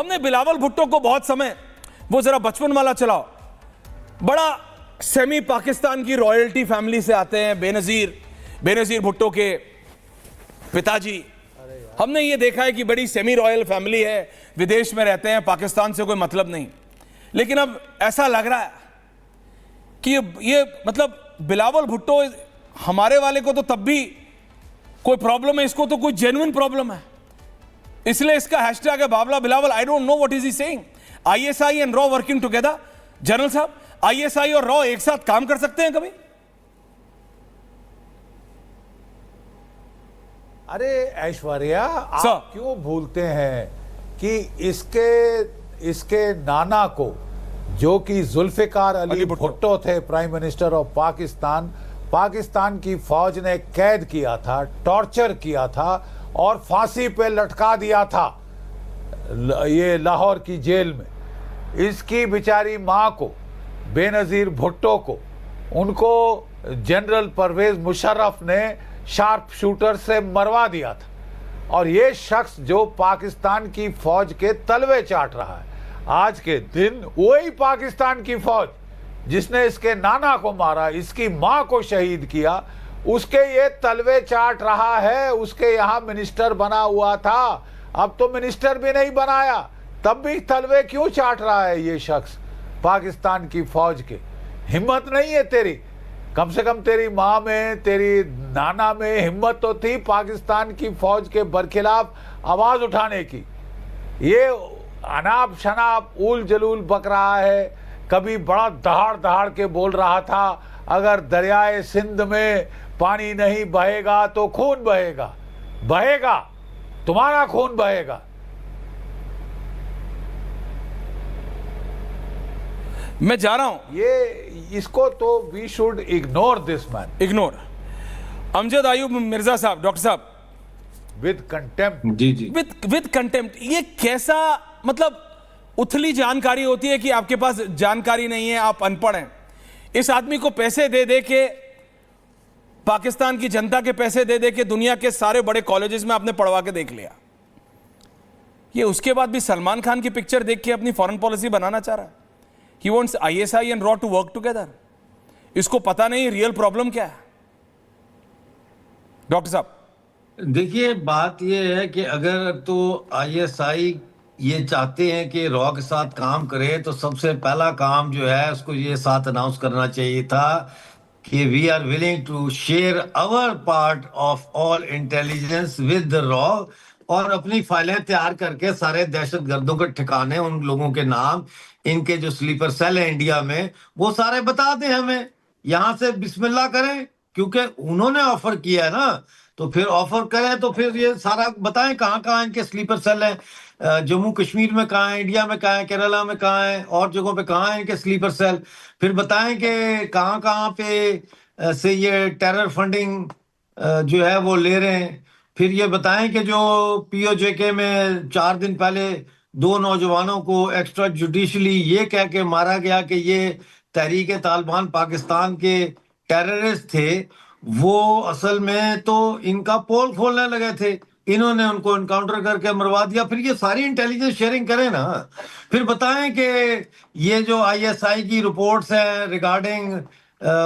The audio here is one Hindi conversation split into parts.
हमने बिलावल भुट्टो को बहुत समय, वो जरा बचपन वाला चलाओ, बड़ा सेमी पाकिस्तान की रॉयल्टी फैमिली से आते हैं, बेनजीर भुट्टो के पिताजी। हमने ये देखा है कि बड़ी सेमी रॉयल फैमिली है, विदेश में रहते हैं, पाकिस्तान से कोई मतलब नहीं। लेकिन अब ऐसा लग रहा है कि ये मतलब बिलावल भुट्टो हमारे वाले को तो तब भी कोई प्रॉब्लम है, इसको तो कोई जेन्युइन प्रॉब्लम है, इसलिए इसका हैशटैग है Babla Bilawal. I don't know what is he saying. ISI and raw working together. General साहब, आईएसआई और रॉ एक साथ काम कर सकते हैं कभी? अरे ऐश्वर्या, आप क्यों भूलते हैं कि इसके नाना को, जो कि जुल्फिकार अली भुट्टो थे, प्राइम मिनिस्टर ऑफ पाकिस्तान की फौज ने कैद किया था, टॉर्चर किया था और फांसी पे लटका दिया था ये लाहौर की जेल में। इसकी बेचारी मां को, बेनजीर भुट्टो को, उनको जनरल परवेज मुशर्रफ ने शार्प शूटर से मरवा दिया था। और ये शख्स जो पाकिस्तान की फौज के तलवे चाट रहा है, आज के दिन वही पाकिस्तान की फौज जिसने इसके नाना को मारा, इसकी मां को शहीद किया, उसके ये तलवे चाट रहा है। उसके यहाँ मिनिस्टर बना हुआ था, अब तो मिनिस्टर भी नहीं बनाया, तब भी तलवे क्यों चाट रहा है ये शख्स पाकिस्तान की फौज के? हिम्मत नहीं है तेरी? कम से कम तेरी माँ में, तेरी नाना में हिम्मत तो थी पाकिस्तान की फौज के बरखिलाफ आवाज उठाने की। ये अनाप शनाप ऊल जलूल बक रहा है। कभी बड़ा दहाड़ दहाड़ के बोल रहा था, अगर दरियाए सिंध में पानी नहीं बहेगा तो खून बहेगा, तुम्हारा खून बहेगा। मैं जा रहा हूं। इसको तो we should ignore this man. Ignore. Amjad Ayub Mirza साहब, डॉक्टर साहब, विद कंटेम्प्ट। जी विद कंटेम्प्ट। ये कैसा मतलब उथली जानकारी होती है कि आपके पास जानकारी नहीं है, आप अनपढ़ हैं। इस आदमी को पैसे दे दे के, पाकिस्तान की जनता के पैसे दे दे के दुनिया के सारे बड़े कॉलेजेस में आपने पढ़वा के देख लिया। ये उसके बाद भी सलमान खान की पिक्चर देख के अपनी फॉरेन पॉलिसी बनाना चाह रहा है। He wants ISI and RAW to work together. इसको पता नहीं रियल प्रॉब्लम क्या है। डॉक्टर साहब, देखिए, बात ये है कि अगर तो ISI ये चाहते हैं कि रॉ के साथ काम करे, तो सबसे पहला काम जो है उसको ये साथ अनाउंस करना चाहिए था कि we are willing to share our part of all intelligence with रॉ, और अपनी फाइलें तैयार करके सारे दहशतगर्दों के ठिकाने, उन लोगों के नाम, इनके जो स्लीपर सेल है इंडिया में, वो सारे बता दें हमें, यहां से बिस्मिल्लाह करें, क्योंकि उन्होंने ऑफर किया है ना, तो फिर ऑफर करें, तो फिर ये सारा बताएं कहाँ कहाँ इनके स्लीपर सेल हैं, जम्मू कश्मीर में कहाँ है, इंडिया में कहाँ है, केरला में कहाँ है, और जगहों पे कहाँ है इनके स्लीपर सेल। फिर बताएं कि कहाँ कहाँ पे से ये टेरर फंडिंग जो है वो ले रहे हैं। फिर ये बताएं कि जो POJK में 4 दिन पहले 2 नौजवानों को एक्स्ट्रा जुडिशली ये कह के मारा गया कि ये तहरीक तालिबान पाकिस्तान के टेररिस्ट थे, वो असल में तो इनका पोल खोलने लगे थे, इन्होंने उनको एनकाउंटर करके मरवा दिया। फिर ये सारी इंटेलिजेंस शेयरिंग करें ना। फिर बताएं कि ये जो ISI की रिपोर्ट्स हैं regarding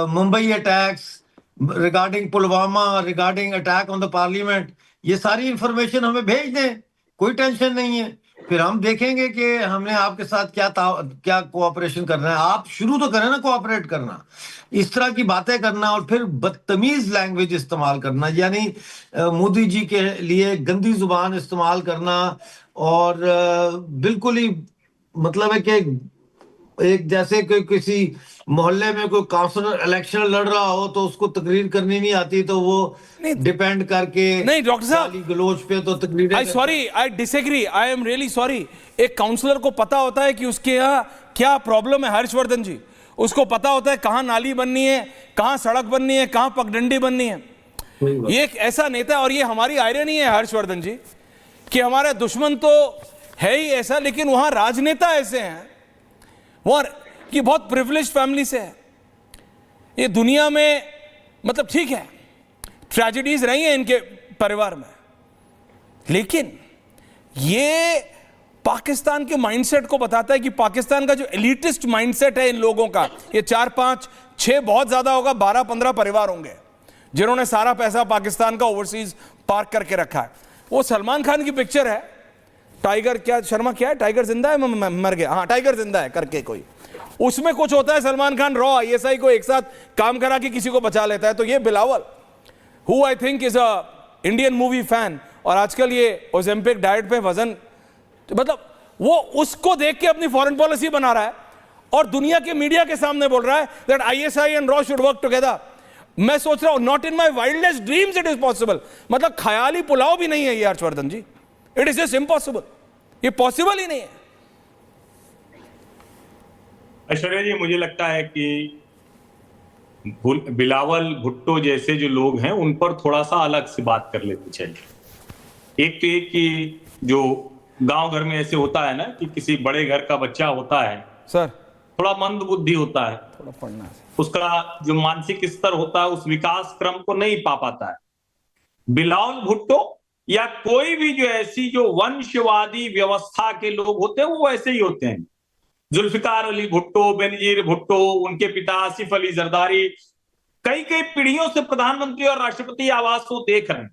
Mumbai attacks, regarding Pulwama, regarding attack on the parliament, ये सारी इंफॉर्मेशन हमें भेज दें, कोई टेंशन नहीं है। फिर हम देखेंगे कि हमने आपके साथ क्या कोऑपरेशन करना है। आप शुरू तो करें ना कोऑपरेट करना, इस तरह की बातें करना और फिर बदतमीज लैंग्वेज इस्तेमाल करना, यानी मोदी जी के लिए गंदी जुबान इस्तेमाल करना, और बिल्कुल ही मतलब है कि एक जैसे कोई किसी मोहल्ले में कोई काउंसलर इलेक्शन लड़ रहा हो तो उसको तकरीर करनी नहीं आती, तो वो डिपेंड करके नहीं डॉक्टर साहब, गलोच पे तो तकरीर। I disagree, I am really sorry. एक काउंसलर को पता होता है कि उसके यहाँ क्या प्रॉब्लम है, हर्षवर्धन जी, उसको पता होता है कहाँ नाली बननी है, कहाँ सड़क बननी है, कहाँ पगडंडी बननी है। ये एक ऐसा नेता है, और ये हमारी आयरनी है हर्षवर्धन जी कि हमारा दुश्मन तो है ही ऐसा, लेकिन वहां राजनेता ऐसे हैं, वहां की बहुत प्रिविलेज्ड फैमिली से है। ये दुनिया में मतलब ठीक है, ट्रेजेडीज रही हैं इनके परिवार में, लेकिन ये पाकिस्तान के माइंडसेट को बताता है कि पाकिस्तान का जो एलिटिस्ट माइंडसेट है इन लोगों का, ये 4 5 6 बहुत ज्यादा होगा, 12 15 परिवार होंगे जिन्होंने सारा पैसा पाकिस्तान का ओवरसीज पार्क करके रखा है। वो सलमान खान की पिक्चर है, टाइगर क्या शर्मा क्या है, टाइगर जिंदा है मर गया, हाँ टाइगर जिंदा है करके कोई, उसमें कुछ होता है सलमान खान रॉ आईएसआई को एक साथ काम करा के किसी को बचा लेता है। तो ये Bilawal who I think is a Indian movie fan, और आजकल ये ओजेम्पिक डाइट पे वजन, तो मतलब वो उसको देख के अपनी फॉरेन पॉलिसी बना रहा है और दुनिया के मीडिया के सामने बोल रहा है that ISI and raw should work together. मैं सोच रहा हूं not in my wildest dreams it is possible, मतलब ख्याली पुलाव भी नहीं है ये हर्षवर्धन जी, इट इज जस्ट इम्पॉसिबल, ये पॉसिबल ही नहीं है। ऐश्वर्या जी, मुझे लगता है कि बिलावल भुट्टो जैसे जो लोग हैं उन पर थोड़ा सा अलग से बात कर लेनी चाहिए। एक तो ये कि जो गांव घर में ऐसे होता है ना कि किसी बड़े घर का बच्चा होता है सर, थोड़ा मंद बुद्धि होता है, थोड़ा पढ़ना है, उसका जो मानसिक स्तर होता है उस विकास क्रम को नहीं पा पाता है। बिलावल भुट्टो या कोई भी जो ऐसी जो वंशवादी व्यवस्था के लोग होते हैं वो ऐसे ही होते हैं। जुल्फिकार अली भुट्टो, बेनजीर भुट्टो, उनके पिता आसिफ अली जरदारी कई कई पीढ़ियों से प्रधानमंत्री और राष्ट्रपति आवास को देख रहे हैं,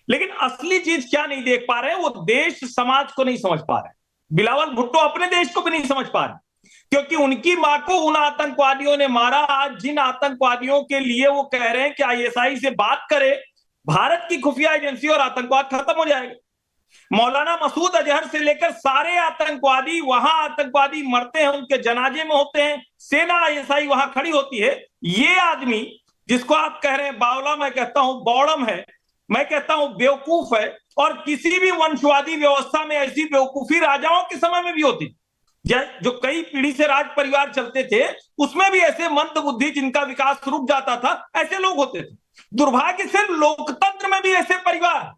लेकिन असली चीज क्या नहीं देख पा रहे हैं, वो देश समाज को नहीं समझ पा रहे। बिलावल भुट्टो अपने देश को भी नहीं समझ पा रहे, क्योंकि उनकी मां को उन आतंकवादियों ने मारा। आज जिन आतंकवादियों के लिए वो कह रहे हैं कि आईएसआई से बात करे, भारत की खुफिया एजेंसी, और आतंकवाद खत्म हो जाएगा। मौलाना मसूद अजहर से लेकर सारे आतंकवादी, वहां आतंकवादी मरते हैं, उनके जनाजे में होते हैं, सेना आईएसआई वहां खड़ी होती है। ये आदमी जिसको आप कह रहे हैं बावला, मैं कहता हूं बौड़म है, मैं कहता हूं बेवकूफ है। और किसी भी वंशवादी व्यवस्था में ऐसी बेवकूफी राजाओं के समय में भी होती, जो कई पीढ़ी से राज परिवार चलते थे, उसमें भी ऐसे मंद बुद्धि जिनका विकास रुक जाता था, ऐसे लोग होते थे। दुर्भाग्य से लोकतंत्र में भी ऐसे परिवार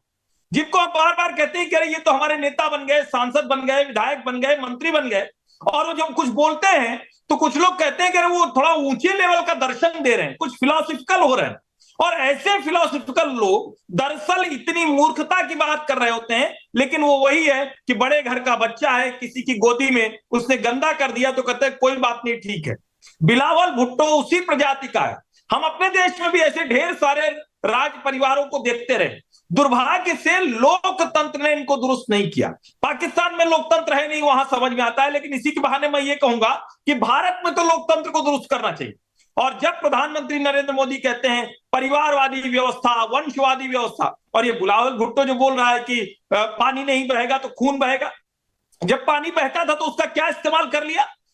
जिनको आप बार बार कहते हैं कि अरे ये तो हमारे नेता बन गए, सांसद बन गए, विधायक बन गए, मंत्री बन गए, और वो जब कुछ बोलते हैं तो कुछ लोग कहते हैं कि अरे वो थोड़ा ऊंचे लेवल का दर्शन दे रहे हैं, कुछ फिलोसफिकल हो रहे हैं। और ऐसे फिलोसफिकल लोग दरअसल इतनी मूर्खता की बात कर रहे होते हैं, लेकिन वो वही है कि बड़े घर का बच्चा है, किसी की गोदी में उसने गंदा कर दिया तो कहते हैं कोई बात नहीं, ठीक है। बिलावल भुट्टो उसी प्रजाति का है। हम अपने देश में भी ऐसे ढेर सारे राज परिवारों को देखते रहे। दुर्भाग्य से लोकतंत्र ने इनको दुरुस्त नहीं किया। पाकिस्तान में लोकतंत्र है नहीं, वहां समझ में आता है, लेकिन इसी के बहाने मैं ये कहूंगा कि भारत में तो लोकतंत्र को दुरुस्त करना चाहिए। और जब प्रधानमंत्री नरेंद्र मोदी कहते हैं परिवारवादी व्यवस्था, वंशवादी व्यवस्था, और ये बिलावल भुट्टो जो बोल रहा है कि पानी नहीं बहेगा तो खून बहेगा, जब पानी बहता था तो उसका क्या इस्तेमाल कर लिया?